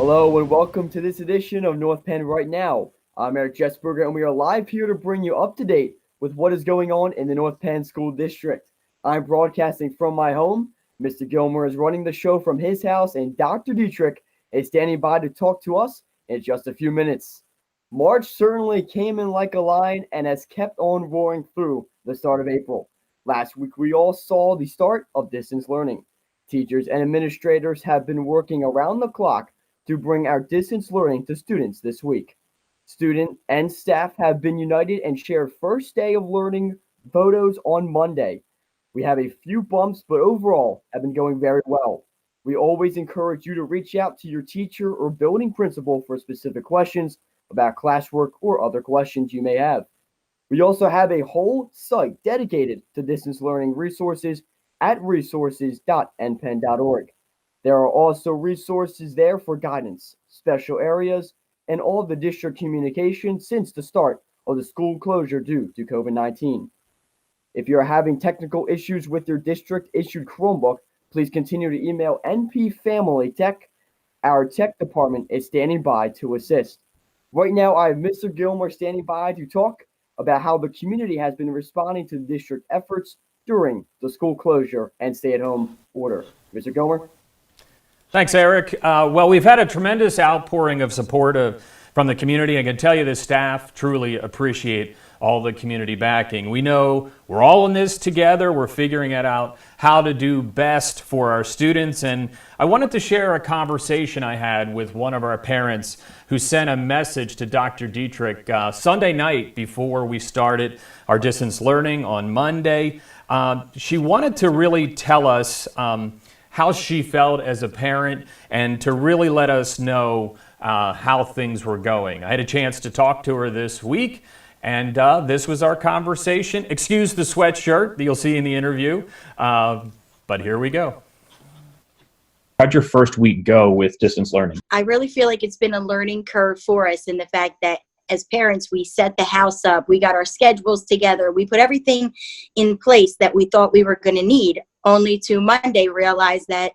Hello and welcome to this edition of North Penn Right Now. I'm Eric Jessberger and we are live here to bring you up to date with what is going on in the North Penn School District. I'm broadcasting from my home. Mr. Gilmer is running the show from his house and Dr. Dietrich is standing by to talk to us in just a few minutes. March certainly came in like a lion and has kept on roaring through the start of April. Last week we all saw the start of distance learning. Teachers and administrators have been working around the clock to bring our distance learning to students this week. Student and staff have been united and shared first day of learning photos on Monday. We have a few bumps, but overall have been going very well. We always encourage you to reach out to your teacher or building principal for specific questions about classwork or other questions you may have. We also have a whole site dedicated to distance learning resources at resources.npenn.org. There are also resources there for guidance, special areas, and all of the district communication since the start of the school closure due to COVID-19. If you're having technical issues with your district-issued Chromebook, please continue to email NP Family Tech. Our tech department is standing by to assist. Right now, I have Mr. Gilmer standing by to talk about how the community has been responding to the district efforts during the school closure and stay-at-home order. Mr. Gilmer? Thanks, Eric. Well, we've had a tremendous outpouring of support from the community. I can tell you the staff truly appreciate all the community backing. We know we're all in this together. We're figuring it out how to do best for our students. And I wanted to share a conversation I had with one of our parents who sent a message to Dr. Dietrich Sunday night before we started our distance learning on Monday. She wanted to really tell us how she felt as a parent and to really let us know how things were going. I had a chance to talk to her this week, and this was our conversation. Excuse the sweatshirt that you'll see in the interview, but here we go. How'd your first week go with distance learning? I really feel like it's been a learning curve for us in the fact that as parents, we set the house up, we got our schedules together, we put everything in place that we thought we were going to need, only to Monday realize that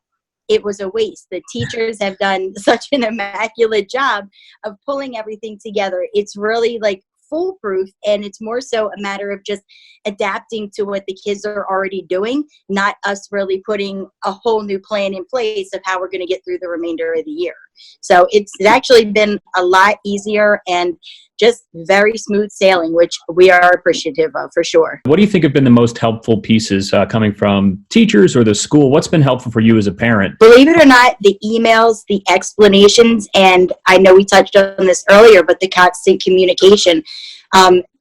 it was a waste. The teachers have done such an immaculate job of pulling everything together. It's really like foolproof, and it's more so a matter of just adapting to what the kids are already doing, not us really putting a whole new plan in place of how we're going to get through the remainder of the year. So it's actually been a lot easier and just very smooth sailing, which we are appreciative of for sure. What do you think have been the most helpful pieces coming from teachers or the school? What's been helpful for you as a parent? Believe it or not, the emails, the explanations, and I know we touched on this earlier, but the constant communication.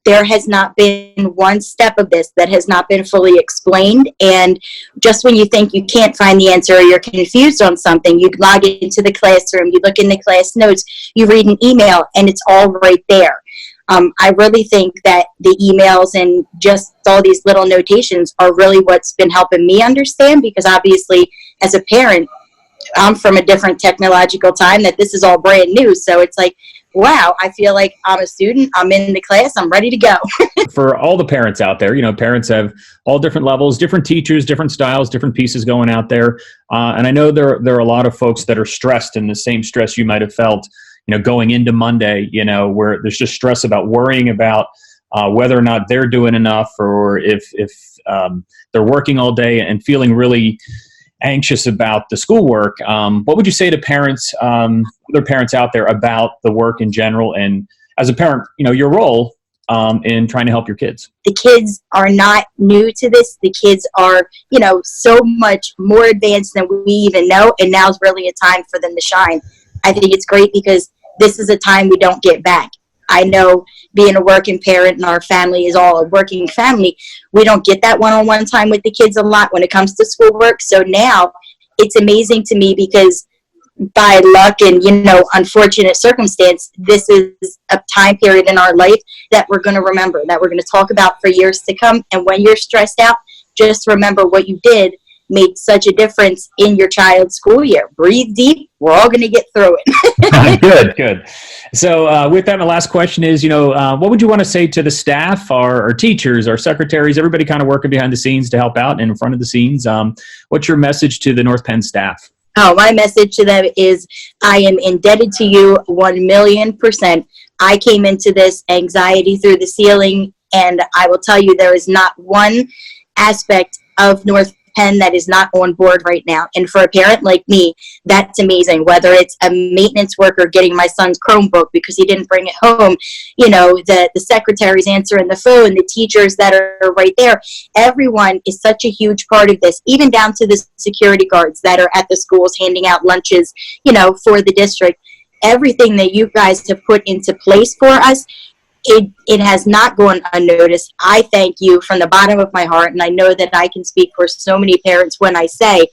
There has not been one step of this that has not been fully explained. And just when you think you can't find the answer or you're confused on something, you log into the classroom, you look in the class notes, you read an email, and it's all right there. I really think that the emails and just all these little notations are really what's been helping me understand, because obviously as a parent, I'm from a different technological time that this is all brand new. So it's like, wow, I feel like I'm a student, I'm in the class, I'm ready to go. For all the parents out there, parents have all different levels, different teachers, different styles, different pieces going out there. And I know there are a lot of folks that are stressed in the same stress you might have felt, going into Monday, where there's just stress about worrying about whether or not they're doing enough, or if they're working all day and feeling really anxious about the schoolwork. What would you say to parents, other parents out there, about the work in general, and as a parent, your role in trying to help your kids? The kids are not new to this. The kids are, so much more advanced than we even know, and now's really a time for them to shine. I think it's great because this is a time we don't get back. I know being a working parent and our family is all a working family, we don't get that one-on-one time with the kids a lot when it comes to schoolwork. So now it's amazing to me because by luck and, unfortunate circumstance, this is a time period in our life that we're going to remember, that we're going to talk about for years to come. And when you're stressed out, just remember what you did made such a difference in your child's school year. Breathe deep. We're all going to get through it. Good. So with that, my last question is, what would you want to say to the staff, our teachers, our secretaries, everybody kind of working behind the snes to help out and in front of the scenes? What's your message to the North Penn staff? My message to them is I am indebted to you 1,000,000%. I came into this anxiety through the ceiling, and I will tell you there is not one aspect of North Penn that is not on board right now. And for a parent like me, that's amazing. Whether it's a maintenance worker getting my son's Chromebook because he didn't bring it home, the secretaries answering the phone, the teachers that are right there. Everyone is such a huge part of this, even down to the security guards that are at the schools handing out lunches, for the district. Everything that you guys have put into place for us, it has not gone unnoticed. I thank you from the bottom of my heart, and I know that I can speak for so many parents when I say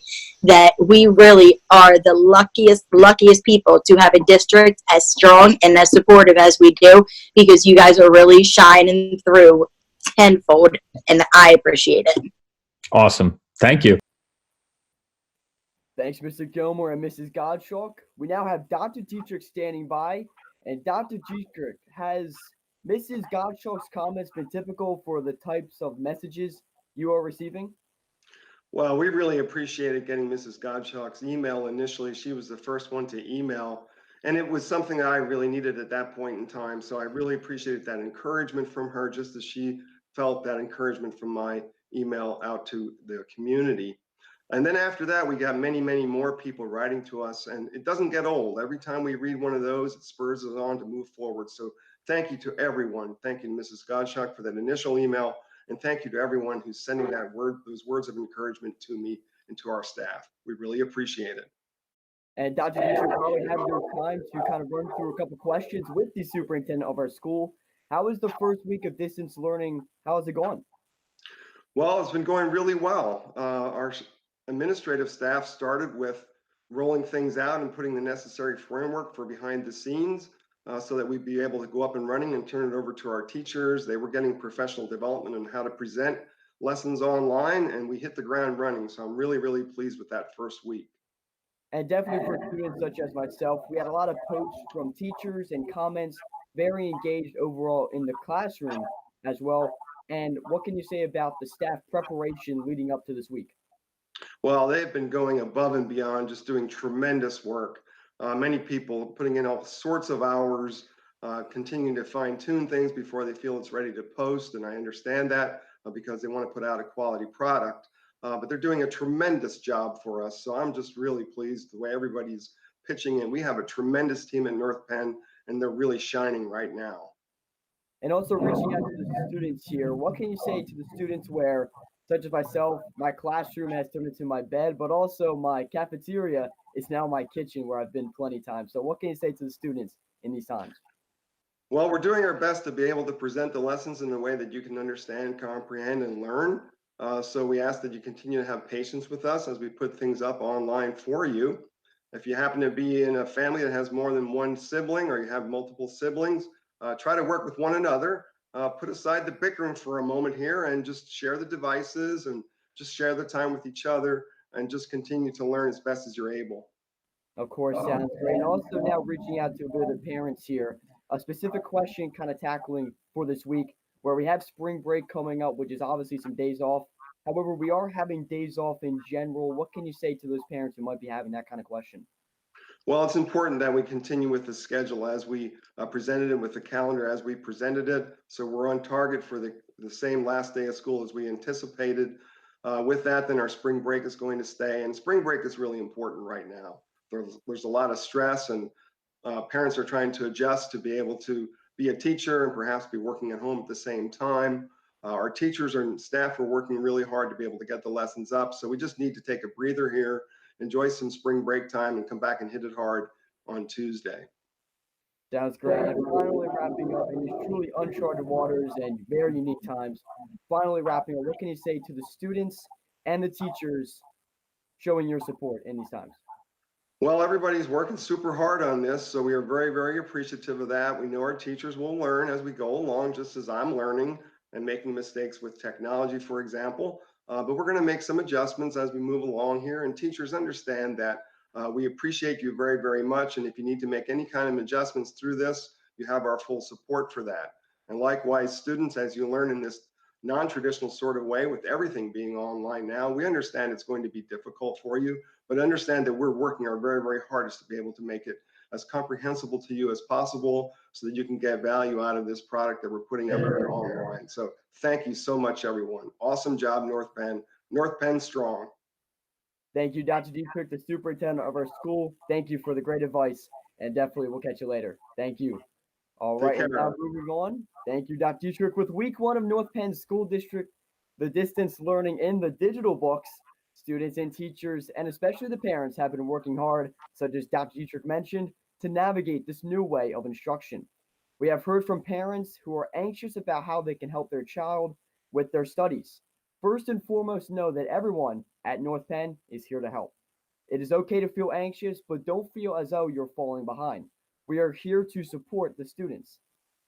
that we really are the luckiest people to have a district as strong and as supportive as we do, because you guys are really shining through tenfold, and I appreciate it. Awesome. Thank you. Thanks, Mr. Gilmore and Mrs. Gottschalk. We now have Dr. Dietrich standing by. And Dr. Dietrich, has Mrs. Gottschalk's comments been typical for the types of messages you are receiving? Well, we really appreciated getting Mrs. Gottschalk's email initially. She was the first one to email, and it was something that I really needed at that point in time. So I really appreciated that encouragement from her, just as she felt that encouragement from my email out to the community. And then after that, we got many, many more people writing to us, and it doesn't get old. Every time we read one of those, it spurs us on to move forward. So thank you to everyone. Thank you to Mrs. Gottschalk for that initial email, and thank you to everyone who's sending those words of encouragement to me and to our staff. We really appreciate it. And Dr. Dietrich, while we have your time to kind of run through a couple questions with the superintendent of our school, how is the first week of distance learning? How has it gone? Well, it's been going really well. Our administrative staff started with rolling things out and putting the necessary framework for behind the scenes so that we'd be able to go up and running and turn it over to our teachers. They were getting professional development on how to present lessons online, and we hit the ground running. So I'm really, really pleased with that first week. And definitely for students such as myself, we had a lot of posts from teachers and comments, very engaged overall in the classroom as well. And what can you say about the staff preparation leading up to this week? Well, they've been going above and beyond, just doing tremendous work. Many people putting in all sorts of hours, continuing to fine tune things before they feel it's ready to post. And I understand that because they want to put out a quality product. But they're doing a tremendous job for us. So I'm just really pleased the way everybody's pitching in. We have a tremendous team at North Penn, and they're really shining right now. And also reaching out to the students here, what can you say to the students where, such as myself, my classroom has turned into my bed, but also my cafeteria is now my kitchen where I've been plenty of times. So what can you say to the students in these times? Well, we're doing our best to be able to present the lessons in a way that you can understand, comprehend, and learn. So we ask that you continue to have patience with us as we put things up online for you. If you happen to be in a family that has more than one sibling or you have multiple siblings, try to work with one another. Put aside the bickering for a moment here and just share the devices and just share the time with each other and just continue to learn as best as you're able. Of course, sounds great. And also now reaching out to a bit of the parents here, a specific question kind of tackling for this week where we have spring break coming up, which is obviously some days off. However, we are having days off in general. What can you say to those parents who might be having that kind of question? Well, it's important that we continue with the schedule as we presented it, with the calendar as we presented it. So we're on target for the same last day of school as we anticipated. With that, then our spring break is going to stay. And spring break is really important right now. There's a lot of stress, and parents are trying to adjust to be able to be a teacher and perhaps be working at home at the same time. Our teachers and staff are working really hard to be able to get the lessons up. So we just need to take a breather here, enjoy some spring break time, and come back and hit it hard on Tuesday. Sounds great. And finally wrapping up in these truly uncharted waters and very unique times, finally wrapping up, what can you say to the students and the teachers showing your support in these times? Well, everybody's working super hard on this, so we are very, very appreciative of that. We know our teachers will learn as we go along, just as I'm learning and making mistakes with technology, for example. But we're going to make some adjustments as we move along here, and teachers understand that we appreciate you very, very much. And if you need to make any kind of adjustments through this, you have our full support for that. And likewise, students, as you learn in this non-traditional sort of way with everything being online now, we understand it's going to be difficult for you, but understand that we're working our very, very hardest to be able to make it as comprehensible to you as possible so that you can get value out of this product that we're putting up here online. So thank you so much, everyone. Awesome job, North Penn. North Penn strong. Thank you, Dr. Dietrich, the superintendent of our school. Thank you for the great advice, and definitely we'll catch you later. Thank you. All Take right, and now care. moving on. Thank you, Dr. Dietrich. With week 1 of North Penn School District, the distance learning in the digital books, students and teachers, and especially the parents, have been working hard, such as Dr. Dietrich mentioned, to navigate this new way of instruction. We have heard from parents who are anxious about how they can help their child with their studies. First and foremost, know that everyone at North Penn is here to help. It is okay to feel anxious, but don't feel as though you're falling behind. We are here to support the students.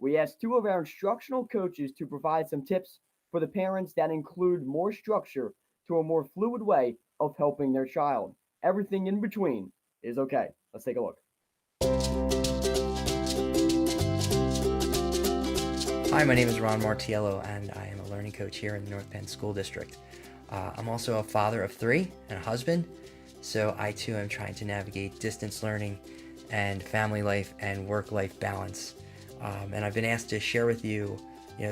We asked 2 of our instructional coaches to provide some tips for the parents that include more structure to a more fluid way of helping their child. Everything in between is okay. Let's take a look. Hi, my name is Ron Martiello, and I am a learning coach here in the North Penn School District. I'm also a father of 3 and a husband, so I too am trying to navigate distance learning and family life and work-life balance. And I've been asked to share with you,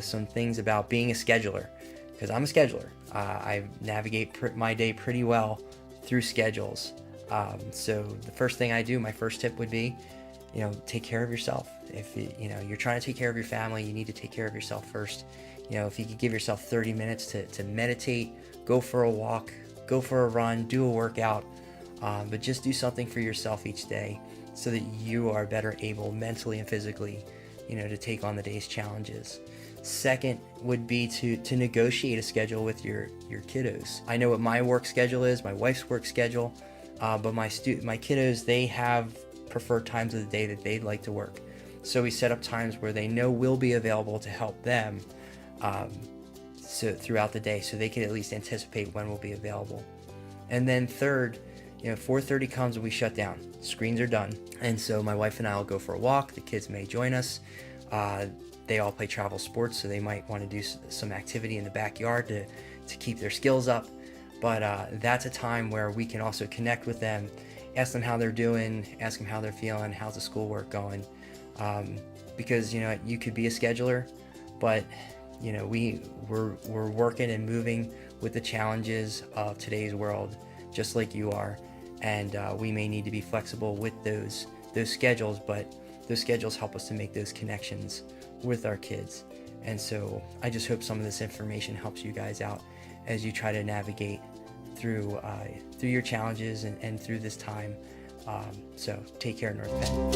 some things about being a scheduler, because I'm a scheduler. I navigate my day pretty well through schedules. So the first thing I do, my first tip would be, take care of yourself. If you're trying to take care of your family, you need to take care of yourself first. If you could give yourself 30 minutes to meditate, go for a walk, go for a run, do a workout, but just do something for yourself each day so that you are better able mentally and physically, to take on the day's challenges. Second would be to negotiate a schedule with your kiddos. I know what my work schedule is, my wife's work schedule, but my kiddos, they have preferred times of the day that they'd like to work. So we set up times where they know we'll be available to help them so throughout the day, so they can at least anticipate when we'll be available. And then third, 4:30 comes and we shut down. Screens are done. And so my wife and I will go for a walk. The kids may join us. They all play travel sports, so they might want to do some activity in the backyard to keep their skills up. But that's a time where we can also connect with them, ask them how they're doing, ask them how they're feeling, how's the schoolwork going. Because you could be a scheduler, but we're working and moving with the challenges of today's world, just like you are, and we may need to be flexible with those schedules, but those schedules help us to make those connections with our kids. And so I just hope some of this information helps you guys out as you try to navigate through your challenges and through this time. So take care, North Penn.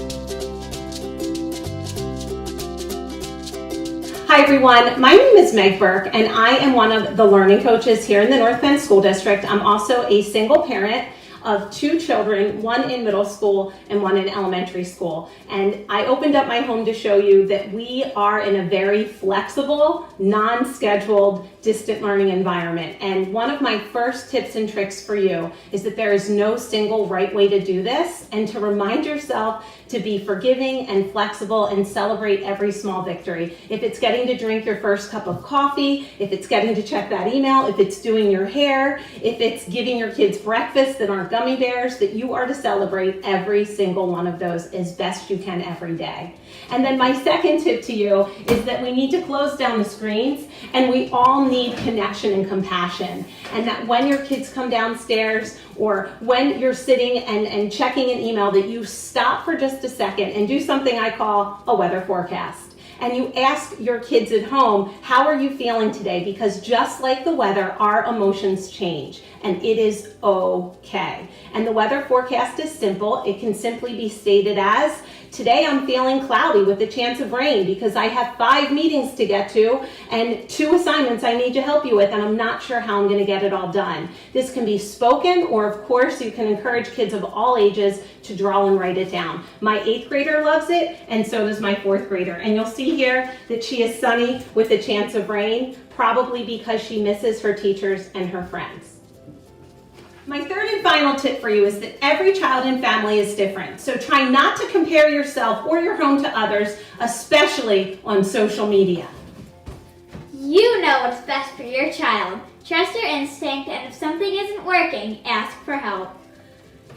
Hi everyone, my name is Meg Burke and I am one of the learning coaches here in the North Penn School District. I'm also a single parent of 2 children, one in middle school and one in elementary school. And I opened up my home to show you that we are in a very flexible, non-scheduled, distant learning environment. And one of my first tips and tricks for you is that there is no single right way to do this, and to remind yourself to be forgiving and flexible and celebrate every small victory. If it's getting to drink your first cup of coffee, if it's getting to check that email, if it's doing your hair, if it's giving your kids breakfast that aren't gummy bears, that you are to celebrate every single one of those as best you can every day. And then my second tip to you is that we need to close down the screens, and we all need connection and compassion. And that when your kids come downstairs or when you're sitting and checking an email, that you stop for just a second and do something I call a weather forecast. And you ask your kids at home, how are you feeling today? Because just like the weather, our emotions change, and it is okay. And the weather forecast is simple. It can simply be stated as, today I'm feeling cloudy with a chance of rain because I have 5 meetings to get to and 2 assignments I need to help you with, and I'm not sure how I'm going to get it all done. This can be spoken, or of course you can encourage kids of all ages to draw and write it down. My 8th grader loves it, and so does my 4th grader. And you'll see here that she is sunny with a chance of rain, probably because she misses her teachers and her friends. My third and final tip for you is that every child and family is different. So try not to compare yourself or your home to others, especially on social media. You know what's best for your child. Trust your instinct, and if something isn't working, ask for help.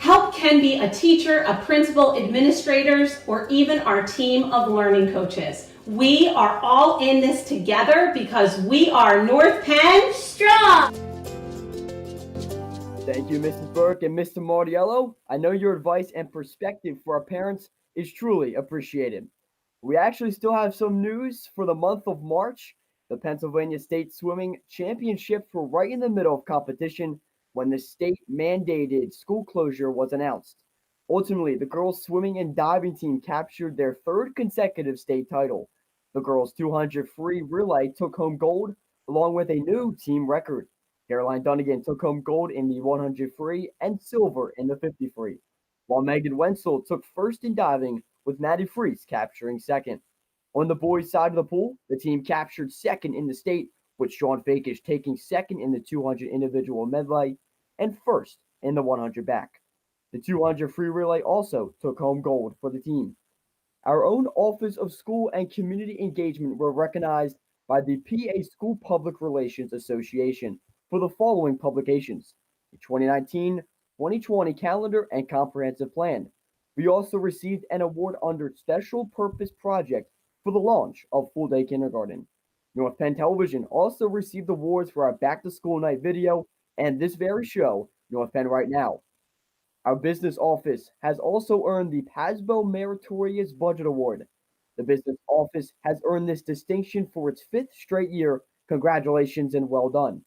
Help can be a teacher, a principal, administrators, or even our team of learning coaches. We are all in this together because we are North Penn Strong! Thank you, Mrs. Burke and Mr. Martiello. I know your advice and perspective for our parents is truly appreciated. We actually still have some news for the month of March. The Pennsylvania State Swimming Championships were right in the middle of competition when the state-mandated school closure was announced. Ultimately, the girls' swimming and diving team captured their third consecutive state title. The girls' 200 free relay took home gold, along with a new team record. Caroline Dunnigan took home gold in the 100 free and silver in the 50 free, while Megan Wenzel took first in diving, with Maddie Freese capturing second. On the boys' side of the pool, the team captured second in the state, with Sean Fakish taking second in the 200 individual medley and first in the 100 back. The 200 free relay also took home gold for the team. Our own Office of School and Community Engagement were recognized by the PA School Public Relations Association for the following publications: the 2019-2020 Calendar and Comprehensive Plan. We also received an award under Special Purpose Project for the launch of Full Day Kindergarten. North Penn Television also received awards for our Back to School Night video and this very show, North Penn Right Now. Our business office has also earned the PASBO Meritorious Budget Award. The business office has earned this distinction for its fifth straight year. Congratulations and well done.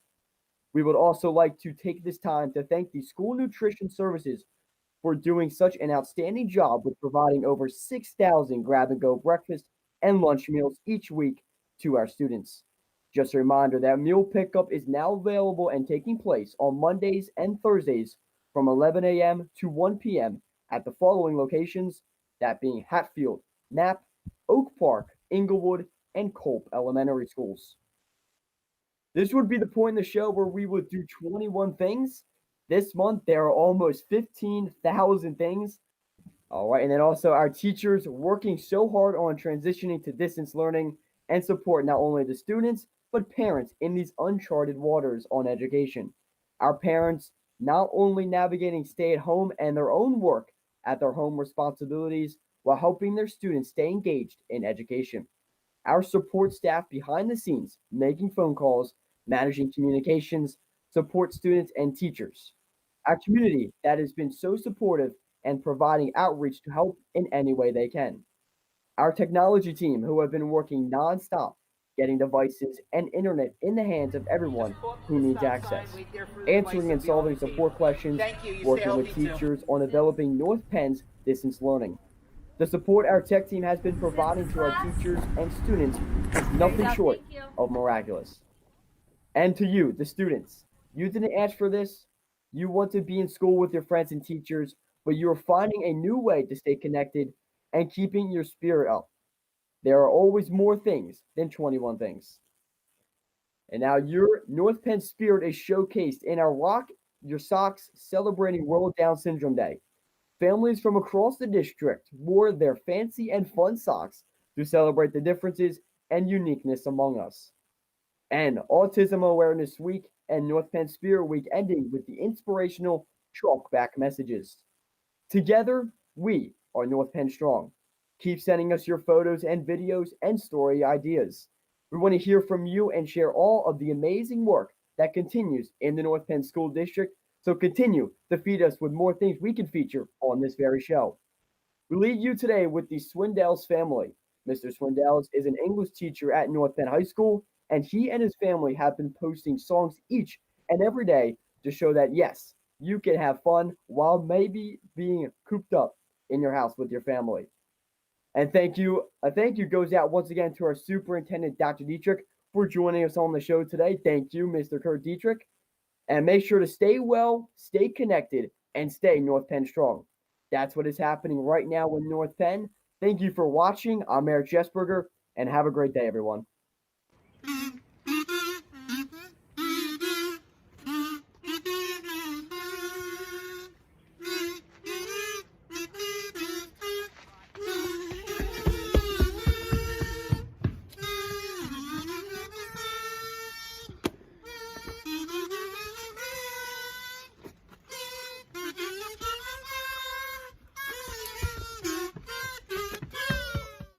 We would also like to take this time to thank the School Nutrition Services for doing such an outstanding job with providing over 6,000 grab-and-go breakfast and lunch meals each week to our students. Just a reminder that meal pickup is now available and taking place on Mondays and Thursdays from 11 a.m. to 1 p.m. at the following locations, that being Hatfield, Knapp, Oak Park, Inglewood, and Culp Elementary Schools. This would be the point in the show where we would do 21 things. This month, there are almost 15,000 things. All right, and then also our teachers working so hard on transitioning to distance learning and support not only the students, but parents in these uncharted waters on education. Our parents not only navigating stay at home and their own work at their home responsibilities while helping their students stay engaged in education. Our support staff behind the scenes, making phone calls, managing communications, support students and teachers. Our community that has been so supportive and providing outreach to help in any way they can. Our technology team who have been working nonstop, getting devices and internet in the hands of everyone who needs access, answering and solving support questions, working with teachers on developing North Penn's distance learning. The support our tech team has been providing to our teachers and students is nothing short of miraculous. And to you, the students, you didn't ask for this. You want to be in school with your friends and teachers, but you're finding a new way to stay connected and keeping your spirit up. There are always more things than 21 things. And now your North Penn spirit is showcased in our Rock Your Socks celebrating World Down Syndrome Day. Families from across the district wore their fancy and fun socks to celebrate the differences and uniqueness among us. And Autism Awareness Week and North Penn Spirit Week ending with the inspirational chalk back messages. Together, we are North Penn Strong. Keep sending us your photos and videos and story ideas. We want to hear from you and share all of the amazing work that continues in the North Penn School District. So continue to feed us with more things we can feature on this very show. We leave you today with the Swindells family. Mr. Swindells is an English teacher at North Penn High School, and he and his family have been posting songs each and every day to show that, yes, you can have fun while maybe being cooped up in your house with your family. And thank you goes out once again to our superintendent, Dr. Dietrich, for joining us on the show today. Thank you, Mr. Kurt Dietrich. And make sure to stay well, stay connected, and stay North Penn strong. That's what is happening right now in North Penn. Thank you for watching. I'm Eric Jesberger, and have a great day, everyone.